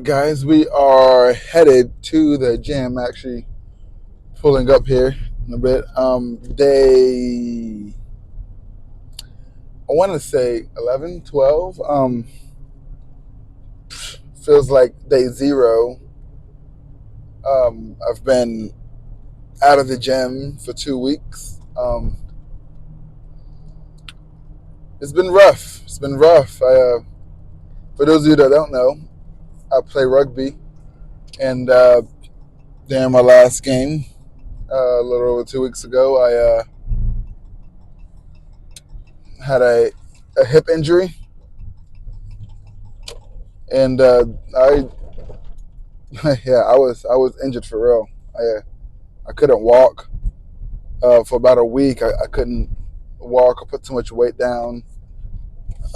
Guys, we are headed to the gym. Actually, pulling up here in a bit. Day, I want to say 11, 12. Feels like day zero. I've been out of the gym for 2 weeks. It's been rough. It's been rough. For those of you that don't know, I play rugby, and during my last game, a little over 2 weeks ago, I had a hip injury, and I yeah, I was injured for real. I couldn't walk for about a week. I couldn't walk. I put too much weight down.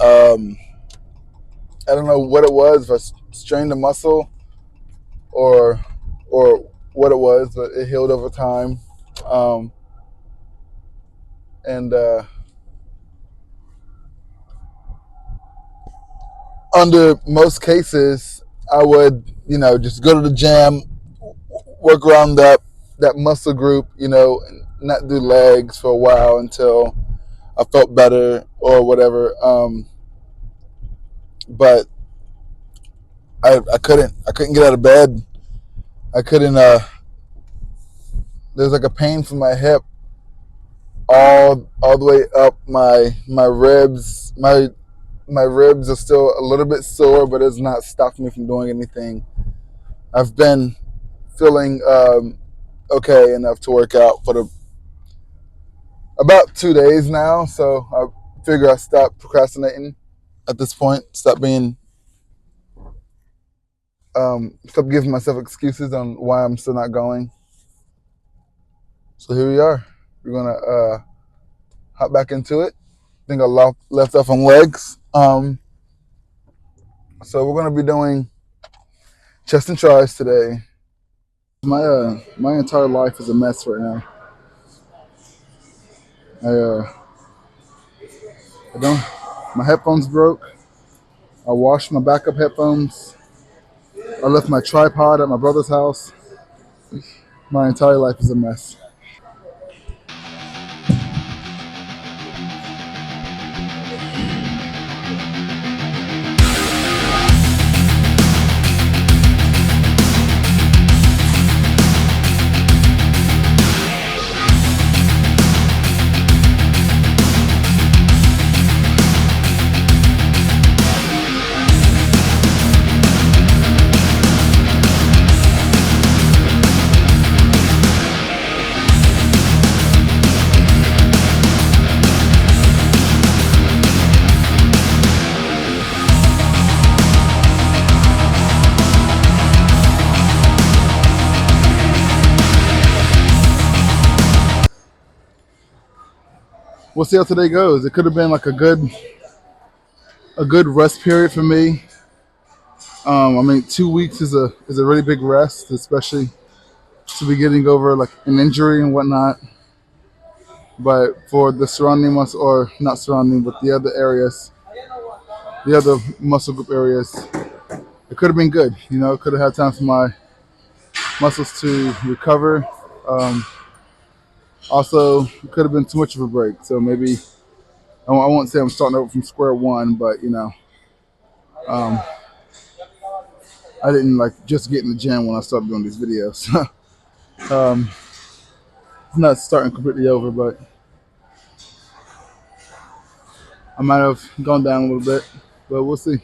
Um, I don't know what it was, if I strained the muscle or or what it was, but it healed over time. Um, and Under most cases, I would just go to the gym, work around that muscle group, and not do legs for a while until I felt better or whatever. But I couldn't get out of bed. I couldn't. There's like a pain from my hip all the way up my ribs. My ribs are still a little bit sore, but it's not stopping me from doing anything. I've been feeling okay enough to work out for about 2 days now, so I figure I stop procrastinating at this point. Stop giving myself excuses on why I'm still not going. So here we are. We're gonna hop back into it. I think I left off on legs. So we're gonna be doing chest and tries today. My entire life is a mess right now. I I don't. My headphones broke. I washed my backup headphones. I left my tripod at my brother's house. My entire life is a mess. We'll see how today goes. It could have been like a good rest period for me. I mean, 2 weeks is a really big rest, especially to be getting over like an injury and whatnot. But for the surrounding muscle, or not surrounding, but the other areas, the other muscle group areas, it could have been good. It could have had time for my muscles to recover. Um, Also, it could have been too much of a break. So maybe I won't say I'm starting over from square one, but um, I didn't like just get in the gym when I started doing these videos. um, it's not starting completely over, but I might have gone down a little bit, but we'll see.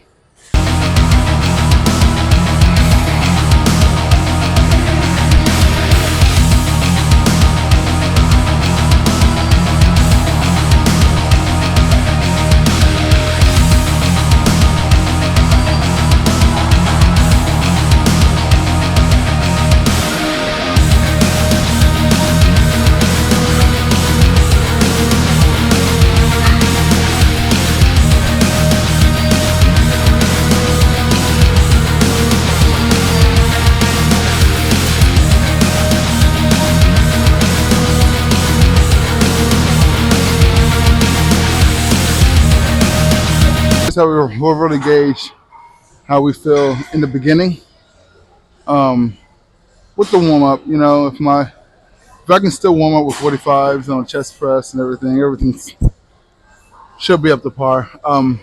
That's how we'll really gauge how we feel in the beginning. Um, with the warm up, if I can still warm up with 45s on chest press and everything should be up to par. You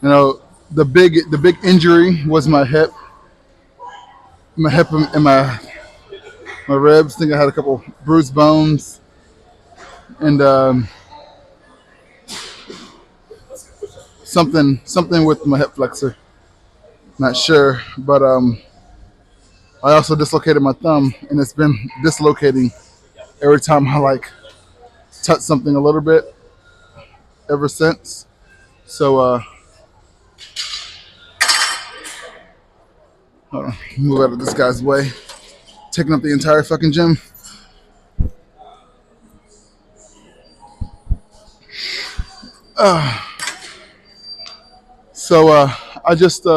know, the big injury was my hip and my ribs. I think I had a couple bruised bones and something with my hip flexor. Not sure, but I also dislocated my thumb, and it's been dislocating every time I like touch something a little bit ever since. So hold on, move out of this guy's way, taking up the entire fucking gym. So I just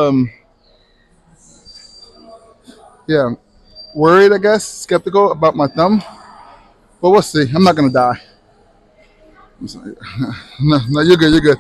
yeah, worried, I guess, skeptical about my thumb, but we'll see. I'm not gonna die. I'm sorry. No, no, you're good. You're good.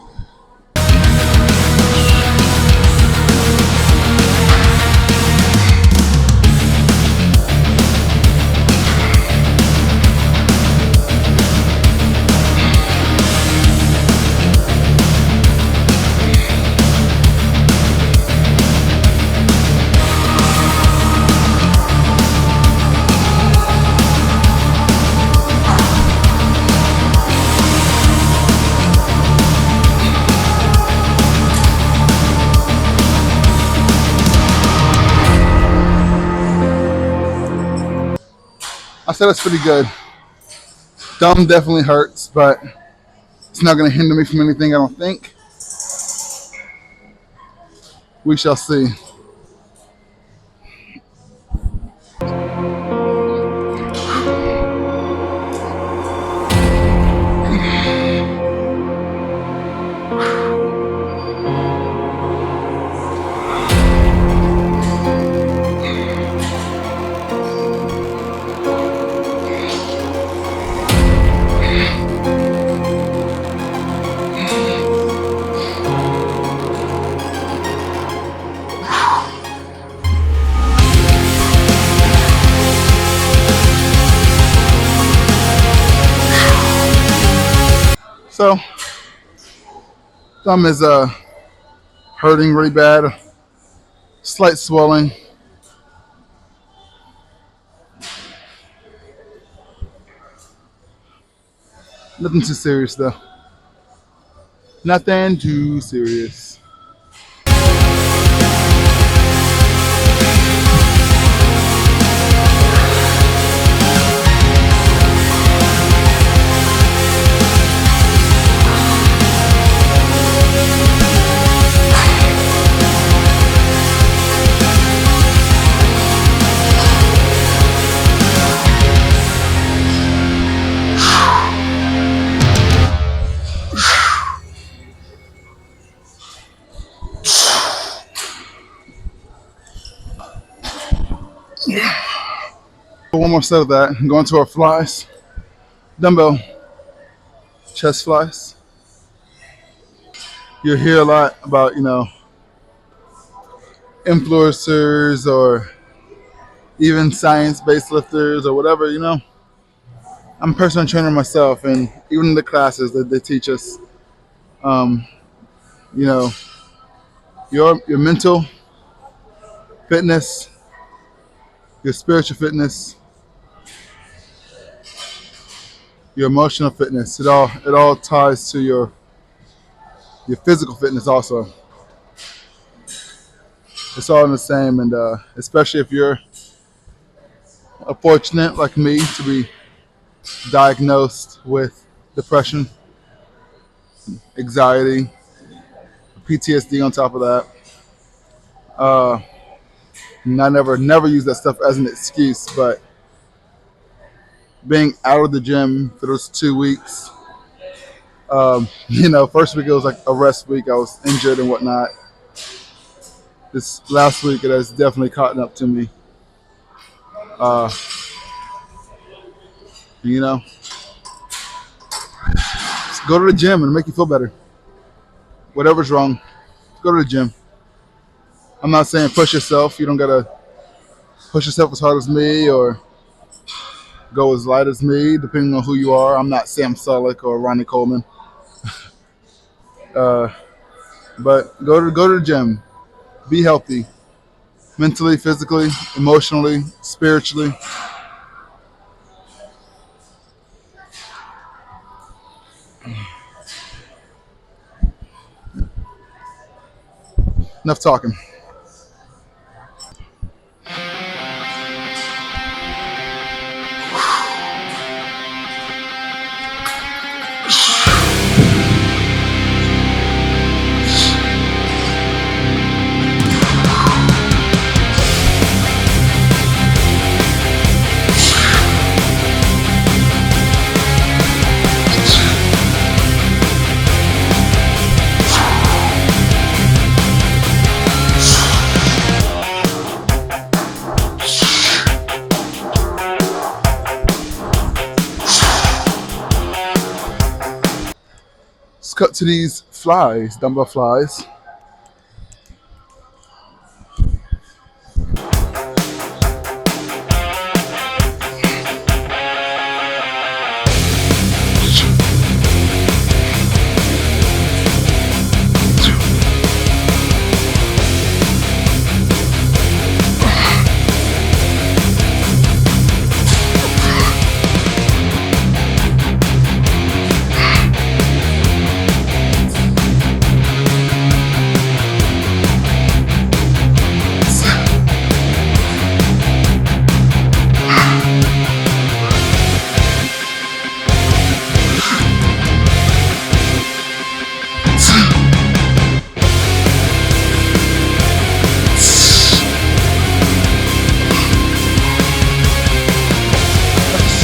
I said it's pretty good. Thumb definitely hurts, but it's not gonna hinder me from anything. I don't think. We shall see. So, thumb is hurting really bad. Slight swelling. Nothing too serious though. Nothing too serious. One more set of that. Going to our flies. Dumbbell chest flies. You'll hear a lot about, influencers or even science-based lifters or whatever. I'm a personal trainer myself, and even in the classes that they teach us, um, you know, your mental fitness, your spiritual fitness, your emotional fitness, it all ties to your physical fitness also. It's all in the same, and especially if you're fortunate like me to be diagnosed with depression, anxiety, PTSD on top of that. Uh, and I never use that stuff as an excuse, but being out of the gym for those 2 weeks, first week it was like a rest week. I was injured and whatnot. This last week it has definitely caught up to me. Uh, you know, just go to the gym and make you feel better. Whatever's wrong, go to the gym. I'm not saying push yourself. You don't gotta push yourself as hard as me or go as light as me, depending on who you are. I'm not Sam Sulek or Ronnie Coleman, uh, but go to the gym. Be healthy, mentally, physically, emotionally, spiritually. Enough talking. Let's cut to these flies, dumbbell flies.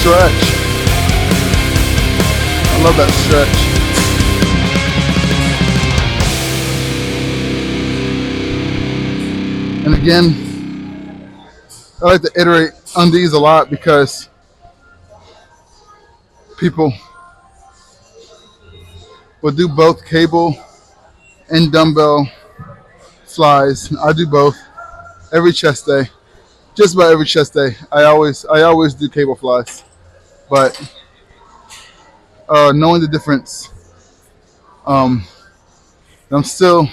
Stretch. I love that stretch. And again, I like to iterate on these a lot because people will do both cable and dumbbell flies. I do both every chest day. Just about every chest day. I always do cable flies. But knowing the difference, um, I'm still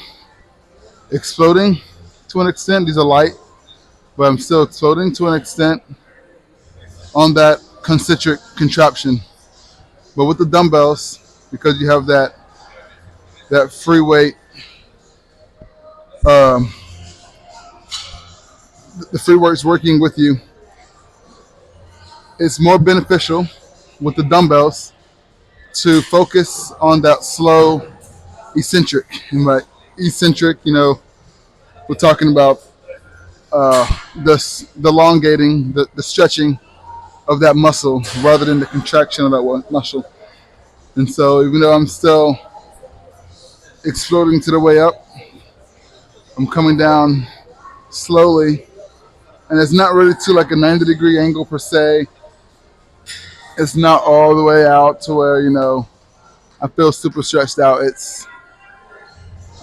exploding to an extent. These are light, but I'm still exploding to an extent on that concentric contraption. But with the dumbbells, because you have that free weight, um, the free weight's working with you. It's more beneficial with the dumbbells to focus on that slow eccentric. And by eccentric, we're talking about the elongating, the stretching of that muscle rather than the contraction of that one muscle. And so even though I'm still exploding to the way up, I'm coming down slowly. And it's not really to like a 90-degree angle per se. It's not all the way out to where, I feel super stretched out.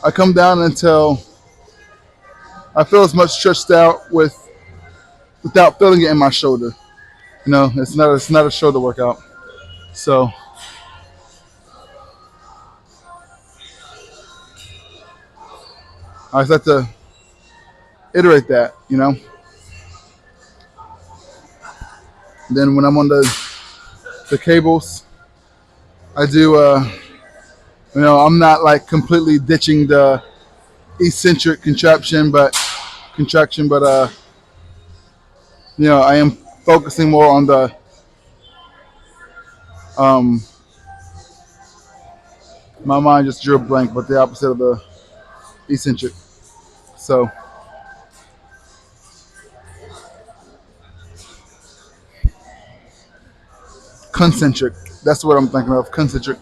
I come down until I feel as much stretched out without feeling it in my shoulder. It's not a shoulder workout. So I just have to iterate that. Then when I'm on the cables, I do I'm not like completely ditching the eccentric contraction, but I am focusing more on the my mind just drew a blank, but the opposite of the eccentric. So concentric. That's what I'm thinking of. Concentric.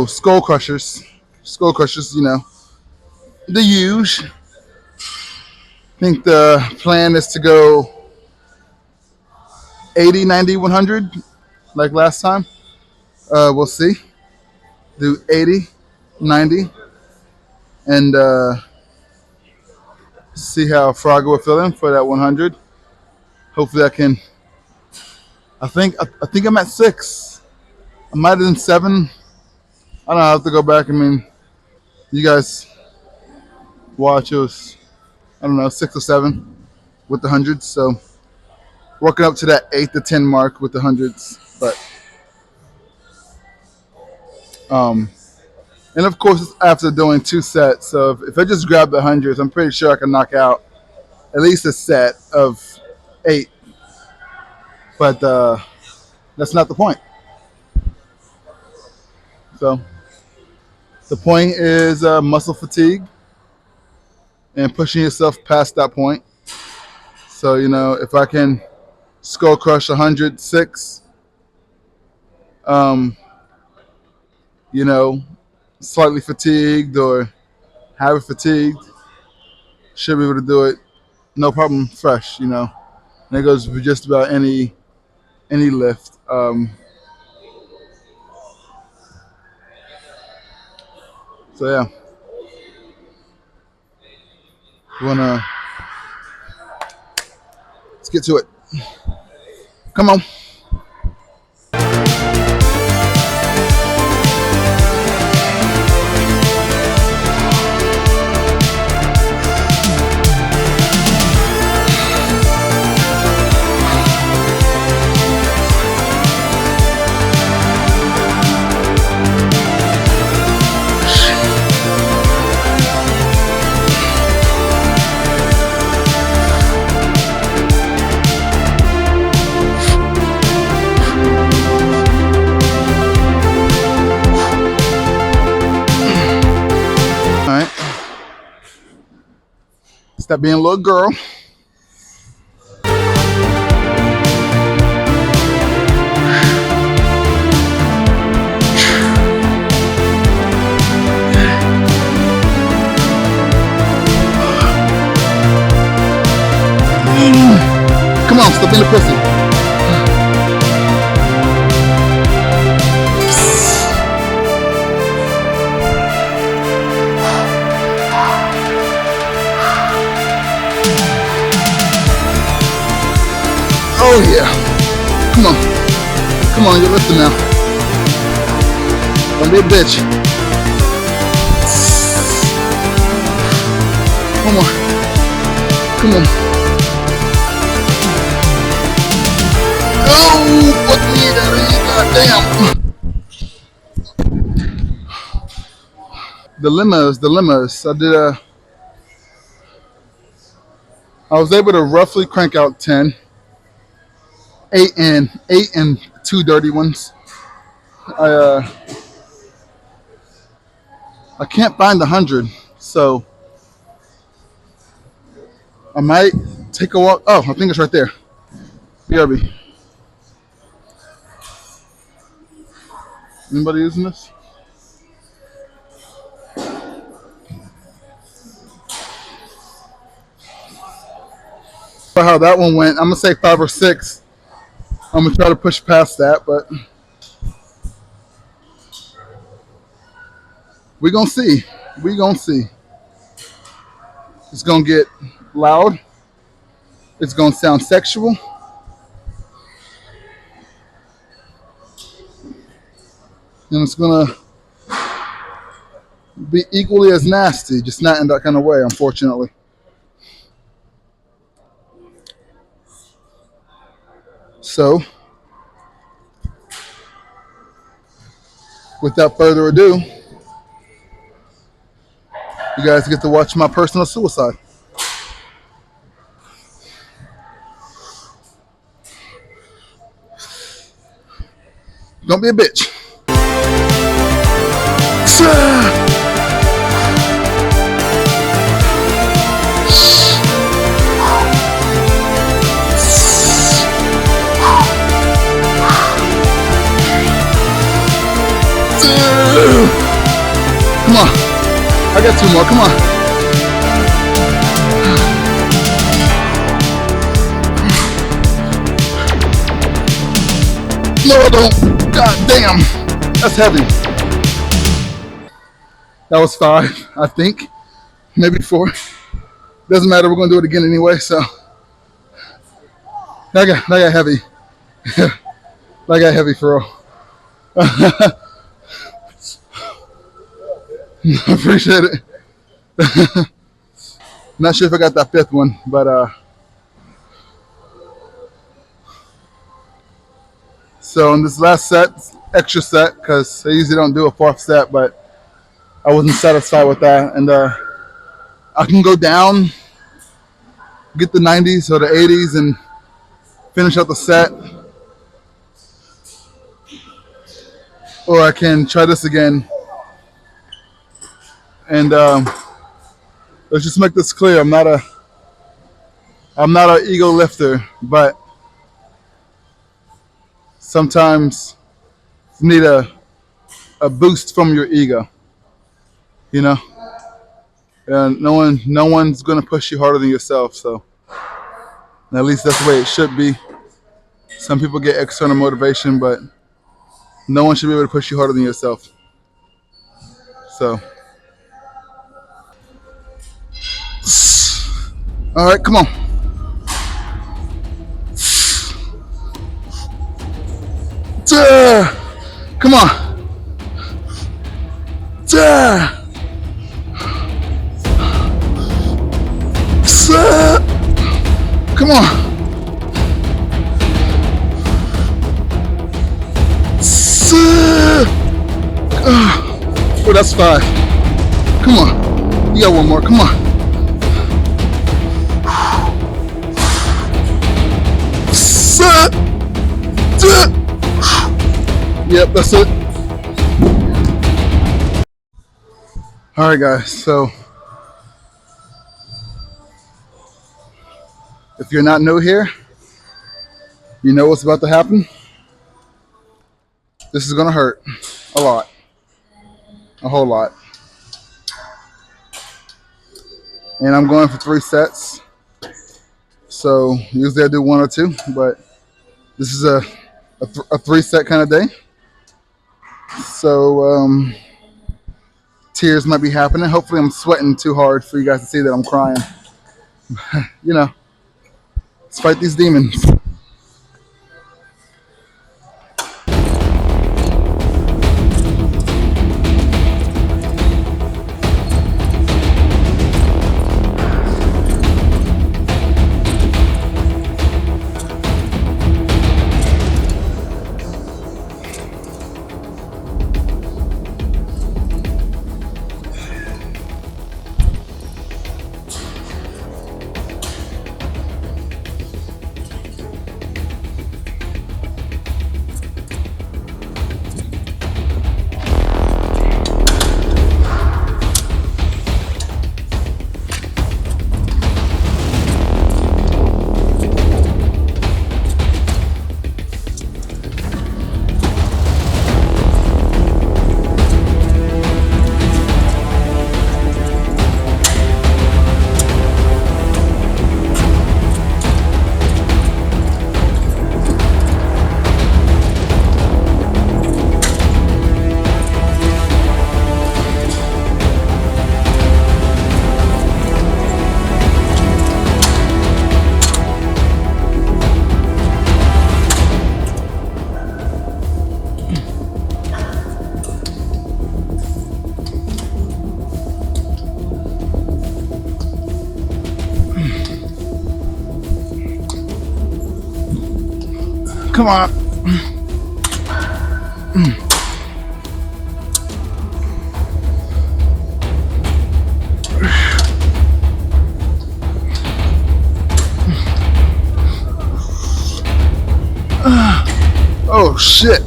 skull crushers. Skull crushers, the huge. I think the plan is to go 80, 90, 100 like last time. We'll see. Do 80, 90, and see how Fraga will fill in for that 100. Hopefully I can. I think I'm at 6. I might have been 7. I don't know. I have to go back. I mean, you guys watch. It was, I don't know, 6 or 7 with the hundreds. So working up to that 8 to 10 mark with the hundreds. But and of course it's after doing 2 sets. So if I just grab the hundreds, I'm pretty sure I can knock out at least a set of 8. But that's not the point. So the point is muscle fatigue and pushing yourself past that point. So, if I can skull crush 106, slightly fatigued or heavy fatigued, should be able to do it no problem fresh, And it goes for just about any lift. So, yeah. Let's get to it. Come on. Stop being a little girl. Come on, stop being a pussy. Oh yeah. Come on. Come on, you're lifting now. Don't be a bitch. One more. Come on. Oh, fuck me, goddamn. Dilemmas. I was able to roughly crank out 10. 8 and 2 dirty ones. I can't find the 100, so I might take a walk. Oh, I think it's right there. BRB. Anybody using this? How that one went, I'm gonna say 5 or 6. I'm gonna try to push past that, but we're gonna see. It's gonna get loud. It's gonna sound sexual. And it's gonna be equally as nasty, just not in that kind of way, unfortunately. So, without further ado, you guys get to watch my personal suicide. Don't be a bitch. Come on. I got 2 more. Come on. No, don't. God damn. That's heavy. That was 5, I think. Maybe 4. Doesn't matter. We're going to do it again anyway. So that got heavy. That got heavy for real. I appreciate it. Not sure if I got that 5th one, but so in this last set, extra set, because I usually don't do a 4th set, but I wasn't satisfied with that, and I can go down, get the 90s or the 80s, and finish out the set, or I can try this again. And let's just make this clear: I'm not an ego lifter, but sometimes you need a boost from your ego, you know. And no one's gonna push you harder than yourself. So at least that's the way it should be. Some people get external motivation, but no one should be able to push you harder than yourself. So, all right, come on. Come on. Come on. Oh, that's 5. Come on. You got 1 more. Come on. Yep, that's it. All right, guys. So if you're not new here, you know what's about to happen. This is going to hurt a lot. A whole lot. And I'm going for 3 sets. So usually I do 1 or 2, but this is a 3-set kind of day. So tears might be happening. Hopefully I'm sweating too hard for you guys to see that I'm crying. You know, let's fight these demons. Come on. Oh shit.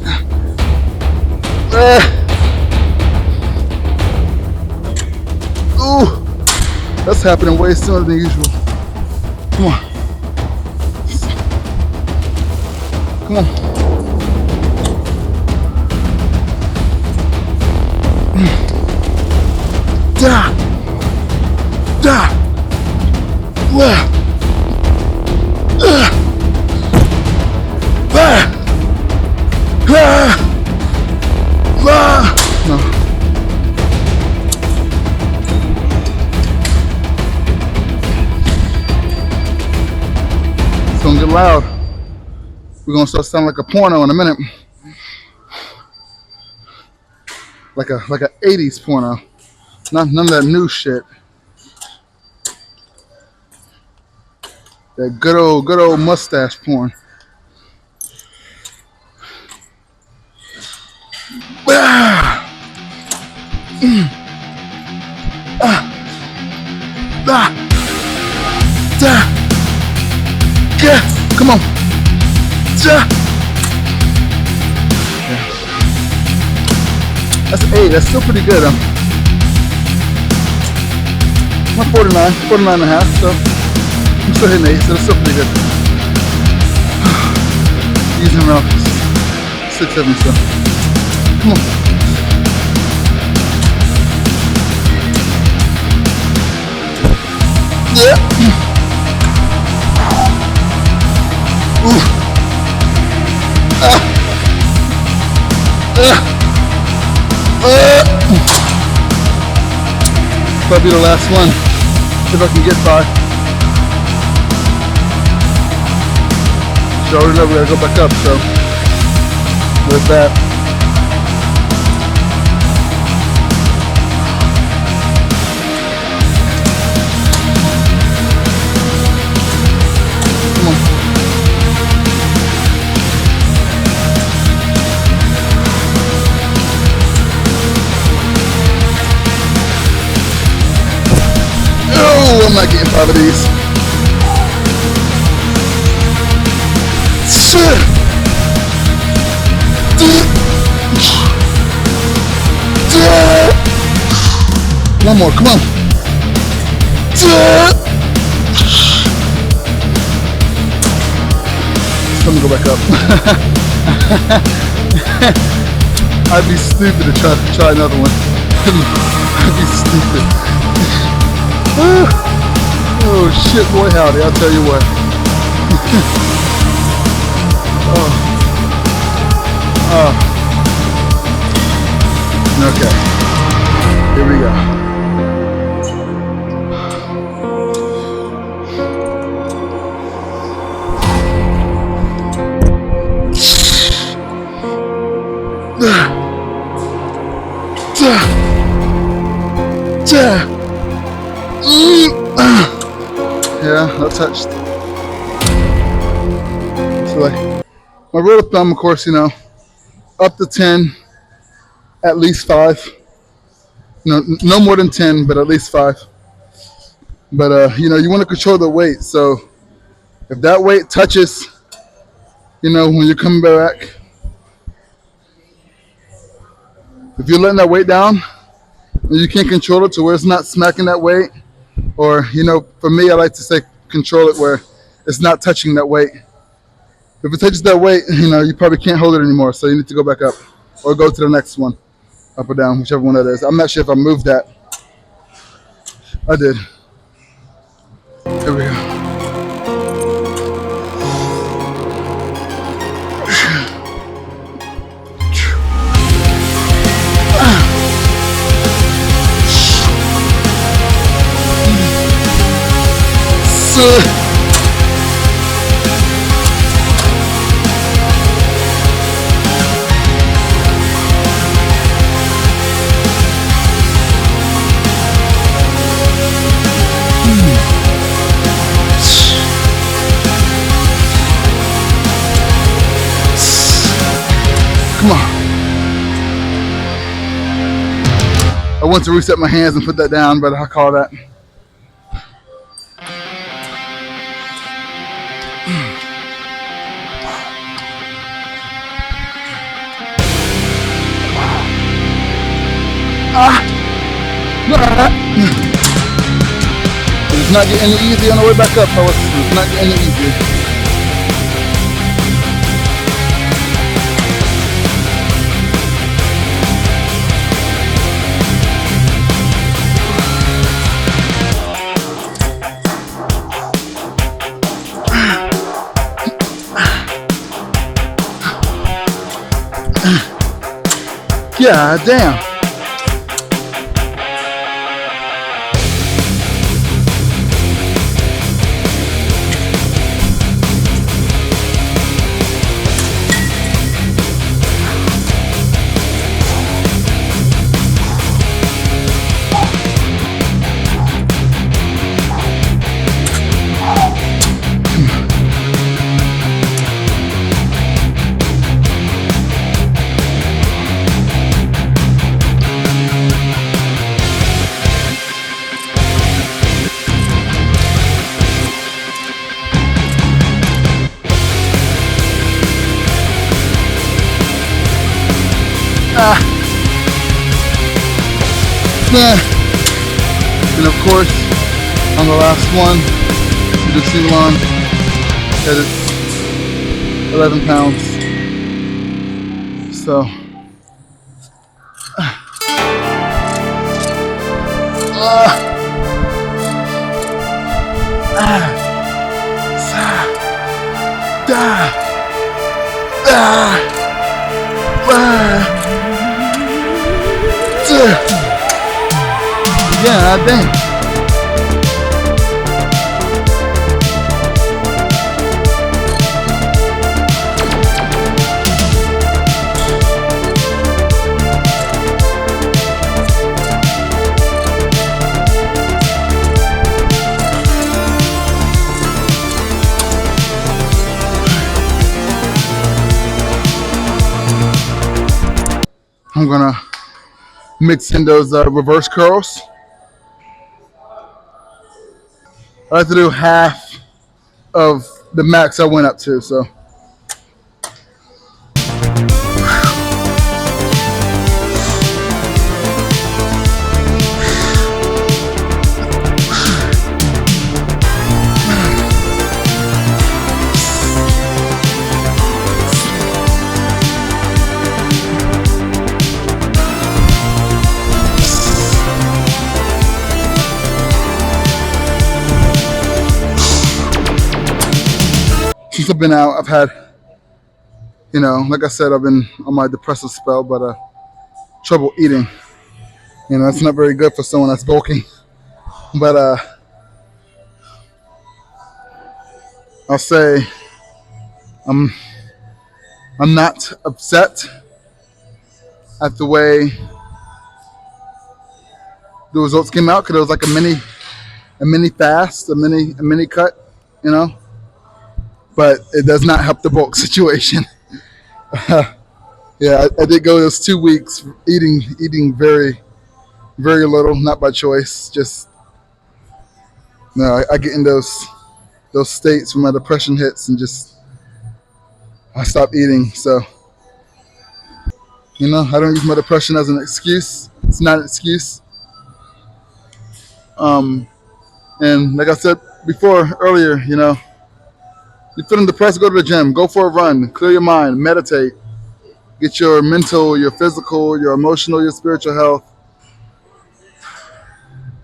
Ooh, that's happening way sooner than usual. Come on. Come on. Da. Da. Wah. No. It's gonna get loud. We're gonna start sounding like a porno in a minute. Like a 80s porno. None of that new shit. That good old mustache porn. Yeah, come on. That's 8. That's still pretty good. I'm 49 and a half, so I'm still hitting 8, so that's still pretty good. Using around 6, 7, so come on. Yeah. That'll be the last one, if I can get by. So already know we gotta go back up, so there's that. Come on. Oh, I'm not getting 5 of these. One more, come on. Let me go back up. I'd be stupid to try another one. I'd be stupid. Oh shit, boy howdy, I'll tell you what. Okay, here we go. Yeah, that touched. So like, my rule of thumb, of course, you know, up to 10, at least 5. No more than 10, but at least 5. But you know, you want to control the weight. So if that weight touches, you know, when you're coming back, if you're letting that weight down and you can't control it to where it's not smacking that weight, or, you know, for me, I like to say control it where it's not touching that weight. If it touches that weight, you know, you probably can't hold it anymore, so you need to go back up or go to the next one, up or down, whichever one that is. I'm not sure if I moved that. I did. Here we go. Come on. I want to reset my hands and put that down, but I'll call that. It's not getting any easier on the way back up, fellas. It's not getting any easier. God damn. Ah, yeah. And of course, on the last one, we do single on, that is 11 pounds. So, ah, ah, sa, da, ah, ah, yeah, damn. I'm gonna mix in those reverse curls. I like to do half of the max I went up to. So since I've been out, I've had, like I said, I've been on my depressive spell, but trouble eating. That's not very good for someone that's bulking. But I'll say I'm I'm not upset at the way the results came out because it was like a mini fast, a mini cut, you know. But it does not help the bulk situation. Yeah, I did go those 2 weeks eating very very little, not by choice. Just no, I get in those states when my depression hits, and just I stop eating. So I don't use my depression as an excuse. It's not an excuse. Um, and like I said before earlier, you're feeling depressed, go to the gym, go for a run, clear your mind, meditate, get your mental, your physical, your emotional, your spiritual health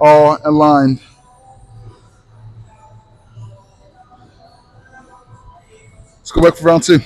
all aligned. Let's go back for round two.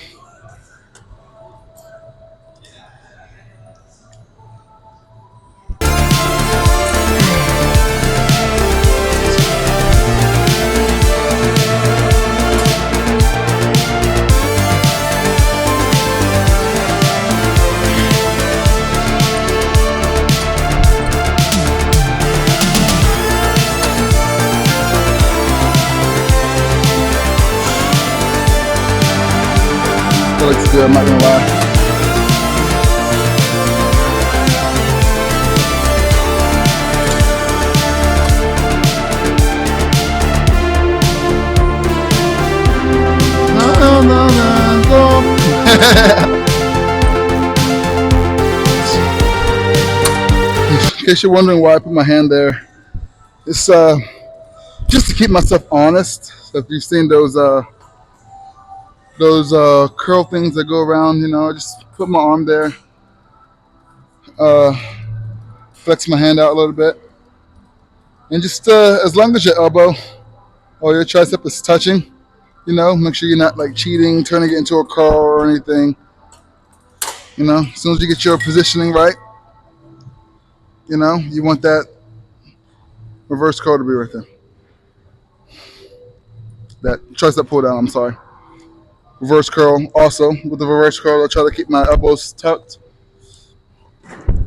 That looks good, I'm not gonna lie. No, no, no, no. In case you're wondering why I put my hand there, it's just to keep myself honest. So if you've seen those curl things that go around, I just put my arm there, uh, flex my hand out a little bit, and just as long as your elbow or your tricep is touching, make sure you're not like turning it into a curl or anything. As soon as you get your positioning right, You know, you want that reverse curl to be right there. That tricep pull down. I'm sorry. Reverse curl. Also, with the reverse curl, I try to keep my elbows tucked.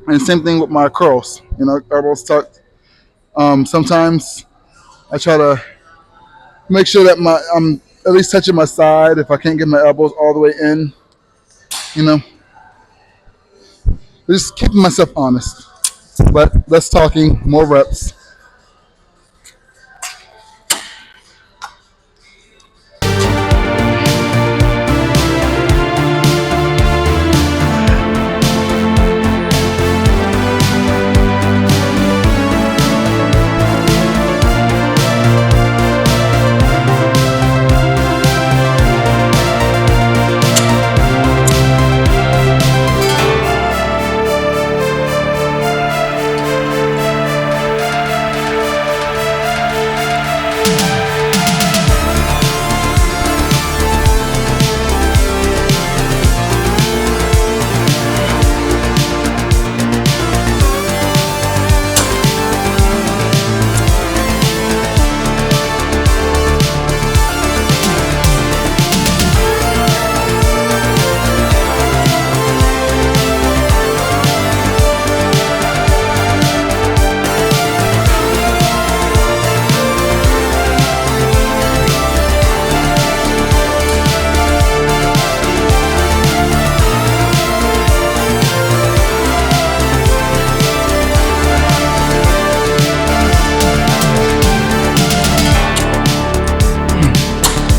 And same thing with my curls. You know, elbows tucked. Sometimes I try to make sure that I'm at least touching my side if I can't get my elbows all the way in. You know, just keeping myself honest. But less talking, more reps.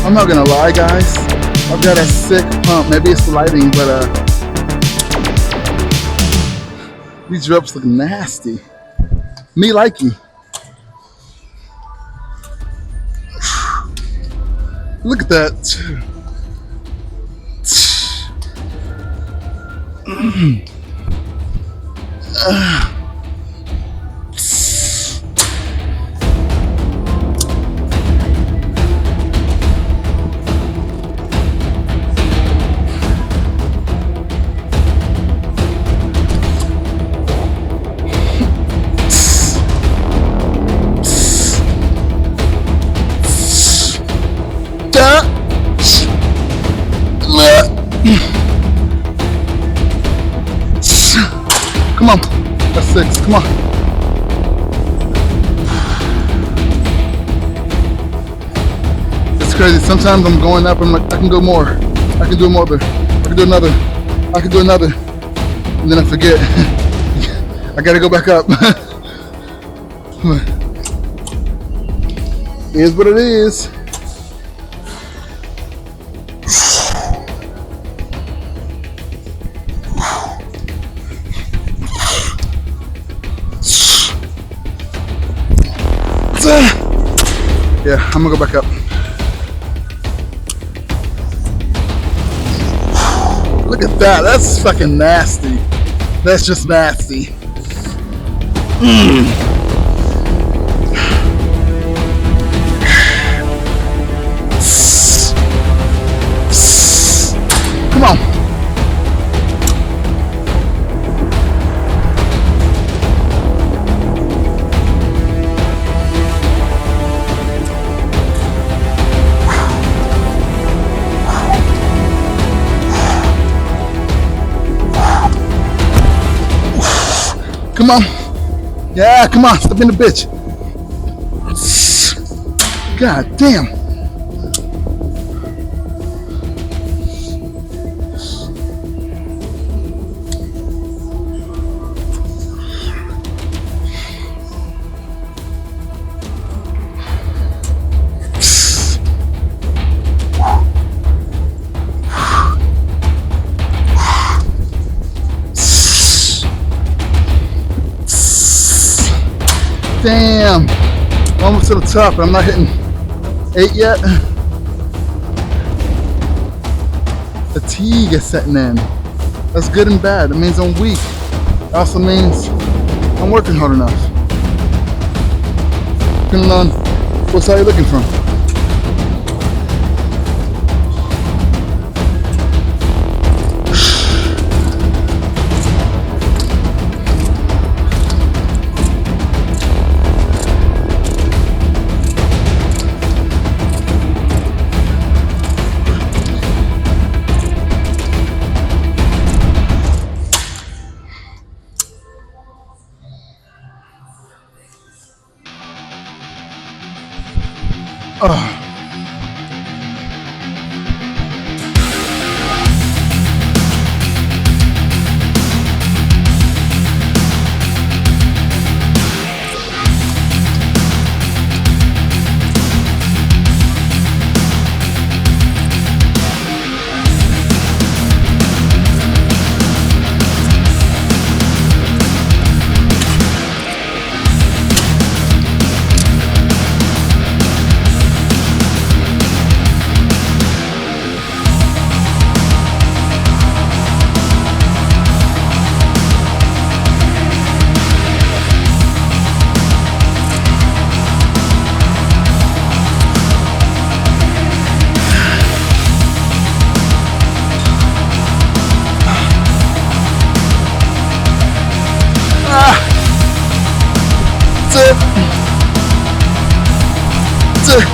I'm not gonna lie, guys. I've got a sick pump. Maybe it's the lighting, but these reps look nasty. Me likey. Look at that. Come on. That's 6. Come on. It's crazy. Sometimes I'm going up and I'm like, I can go more. I can do another. I can do another. I can do another. And then I forget. I gotta go back up. It is what it is. Yeah, I'm gonna go back up. Look at that. That's fucking nasty. That's just nasty. Come on. Come on. Yeah, come on. Step in the bitch. God damn. Damn, almost to the top. I'm not hitting 8 yet. Fatigue is setting in. That's good and bad. It means I'm weak. It also means I'm working hard enough. Depending on what side you're looking from. That's it. That's it.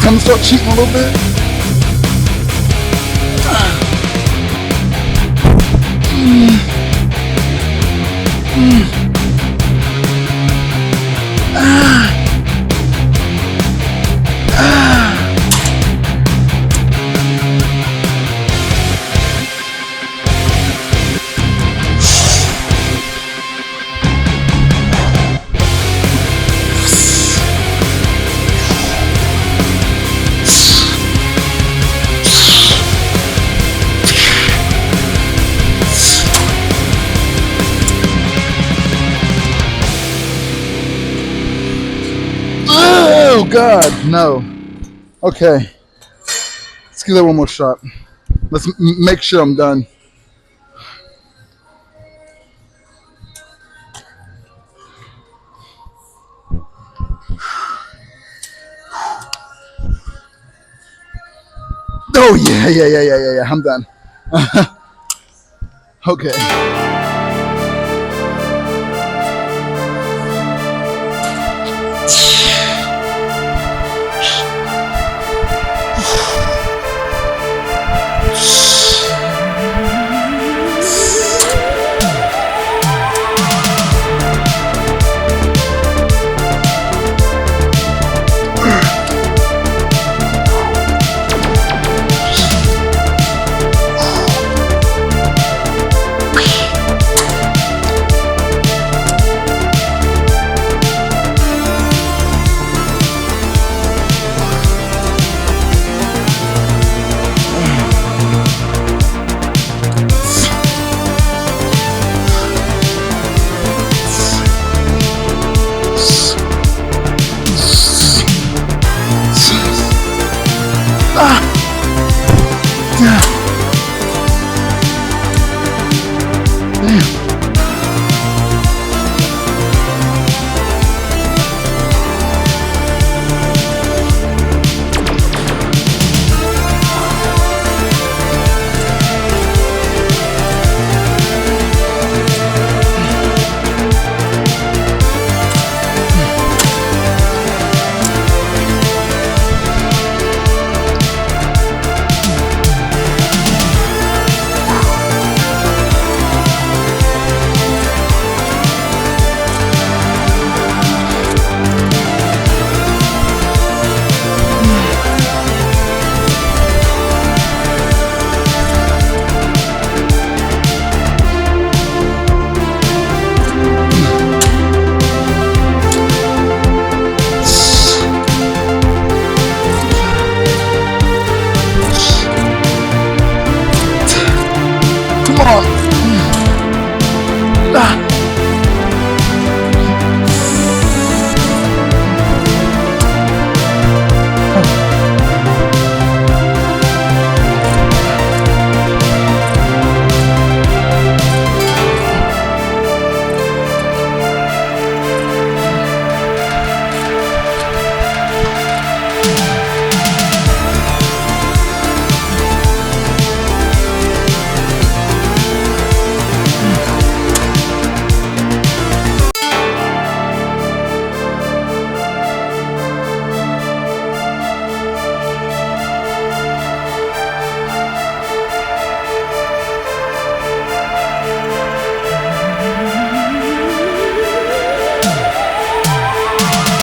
Time to start cheating a little bit. Oh God, no. Okay, let's give that one more shot. Let's make sure I'm done. Oh yeah, yeah, yeah, yeah, yeah, yeah. I'm done. Okay.